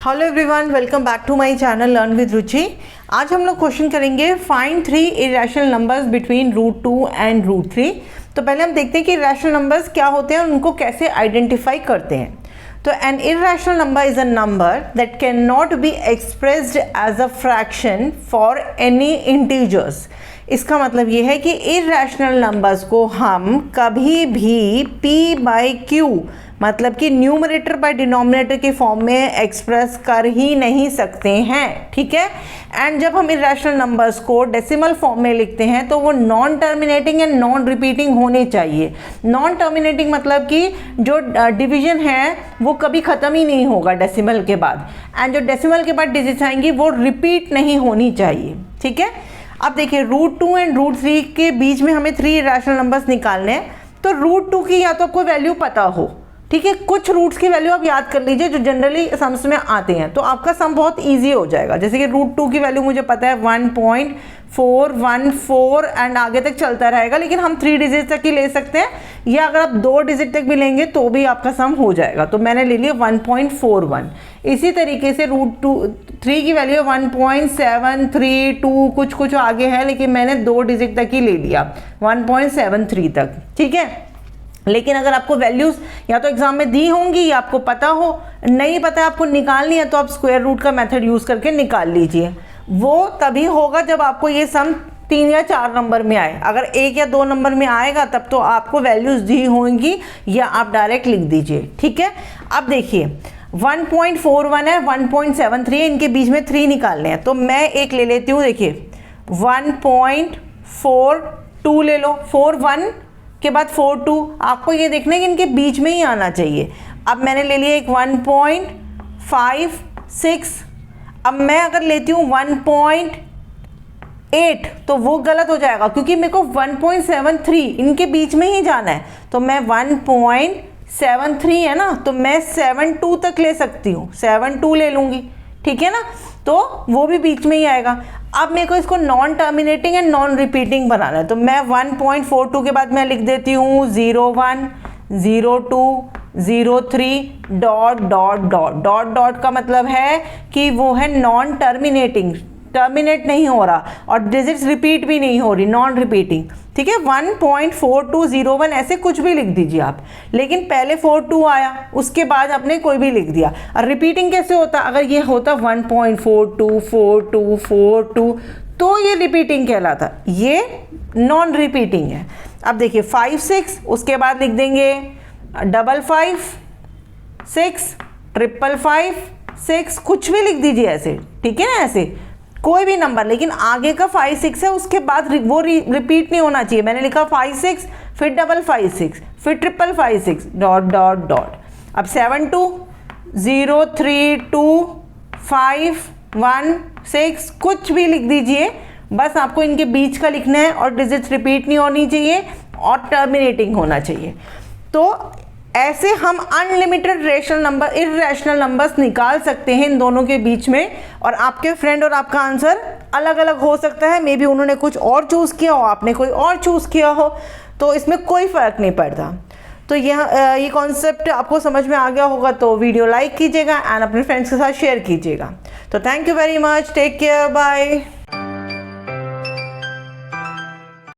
Hello everyone, welcome back to my channel learn with Ruchi. आज हम लोग क्वेश्चन करेंगे find 3 irrational numbers between √2 and √3। तो पहले हम देखते हैं कि इरेशनल नंबर्स क्या होते हैं और उनको कैसे आइडेंटिफाई करते हैं। तो an irrational number is a number that can not be expressed as a fraction for any integers. इसका मतलब ये है कि इरेशनल नंबर्स को हम कभी भी p/q मतलब कि न्यूमरेटर बाय डिनोमिनेटर के फॉर्म में एक्सप्रेस कर ही नहीं सकते हैं, ठीक है। एंड जब हम इरेशनल नंबर्स को डेसिमल फॉर्म में लिखते हैं तो वो non terminating and non repeating होने चाहिए। नॉन टर्मिनेटिंग मतलब कि जो डिवीजन है वो कभी ख़त्म ही नहीं होगा डेसिमल के बाद, एंड जो डेसिमल के बाद डिजिट्स आएंगी वो रिपीट नहीं होनी चाहिए, ठीक है। अब देखिए √2 एंड √3 के बीच में हमें 3 इरेशनल नंबर्स निकालने हैं। तो √2 की या तो आपको वैल्यू पता हो, ठीक है, कुछ रूट्स की वैल्यू आप याद कर लीजिए जो जनरली सम्स में आते हैं, तो आपका सम बहुत इजी हो जाएगा। जैसे कि √2 की वैल्यू मुझे पता है 1.414 एंड आगे तक चलता रहेगा, लेकिन हम 3 डिजिट तक ही ले सकते हैं, या अगर आप 2 डिजिट तक भी लेंगे तो भी आपका सम हो जाएगा। तो मैंने ले लिया 1.41। इसी तरीके से √3 की वैल्यू 1.732 कुछ आगे है, लेकिन मैंने 2 डिजिट तक ही ले लिया 1.73 तक, ठीक है। लेकिन अगर आपको वैल्यूज़ या तो एग्जाम में दी होंगी या आपको पता हो, नहीं पता है आपको निकालनी है, तो आप स्क्वायर रूट का मेथड यूज़ करके निकाल लीजिए। वो तभी होगा जब आपको ये सम 3 या 4 नंबर में आए। अगर 1 या 2 नंबर में आएगा तब तो आपको वैल्यूज़ दी होंगी या आप डायरेक्ट लिख दीजिए, ठीक है। अब देखिए 1.41 है, 1.73 है, इनके बीच में 3 निकालने हैं। तो मैं एक ले लेती हूँ, देखिए 1.42 ले लो, 41 के बाद 42, आपको ये देखना है कि इनके बीच में ही आना चाहिए। अब मैंने ले लिया एक 1.56। अब मैं अगर लेती हूँ 1.8 तो वो गलत हो जाएगा, क्योंकि मेरे को 1.73 इनके बीच में ही जाना है। तो मैं 1.73 है ना, तो मैं 72 तक ले सकती हूँ, 72 ले लूँगी, ठीक है ना, तो वो भी बीच में ही आएगा। अब मेरे को इसको non terminating and non repeating बनाना है, तो मैं 1.42 के बाद मैं लिख देती हूँ 01, 02, 03 dot dot dot dot dot का मतलब है कि वो है नॉन टर्मिनेटिंग, टर्मिनेट नहीं हो रहा और डिजिट्स रिपीट भी नहीं हो रही, नॉन रिपीटिंग, ठीक है। 1.4201 ऐसे कुछ भी लिख दीजिए आप, लेकिन पहले 42 आया, उसके बाद आपने कोई भी लिख दिया। और रिपीटिंग कैसे होता, अगर ये होता 1.424242 तो ये रिपीटिंग कहलाता, ये नॉन रिपीटिंग है। अब देखिए 56, उसके बाद लिख देंगे 556, 555, कुछ भी लिख दीजिए ऐसे, ठीक है ना, ऐसे कोई भी नंबर, लेकिन आगे का 56 है, उसके बाद वो रिपीट नहीं होना चाहिए। मैंने लिखा 56, फिर 556, फिर 555 डॉट डॉट डॉट। अब 72, 03256 कुछ भी लिख दीजिए, बस आपको इनके बीच का लिखना है और डिजिट्स रिपीट नहीं होनी चाहिए और टर्मिनेटिंग होना चाहिए। तो ऐसे हम अनलिमिटेड इरेशनल नंबर्स निकाल सकते हैं इन दोनों के बीच में, और आपके फ्रेंड और आपका आंसर अलग अलग हो सकता है। मे बी उन्होंने कुछ और चूज़ किया हो, आपने कोई और चूज़ किया हो, तो इसमें कोई फ़र्क नहीं पड़ता। तो ये कॉन्सेप्ट आपको समझ में आ गया होगा, तो वीडियो लाइक कीजिएगा एंड अपने फ्रेंड्स के साथ शेयर कीजिएगा। तो thank you very much, take care, bye.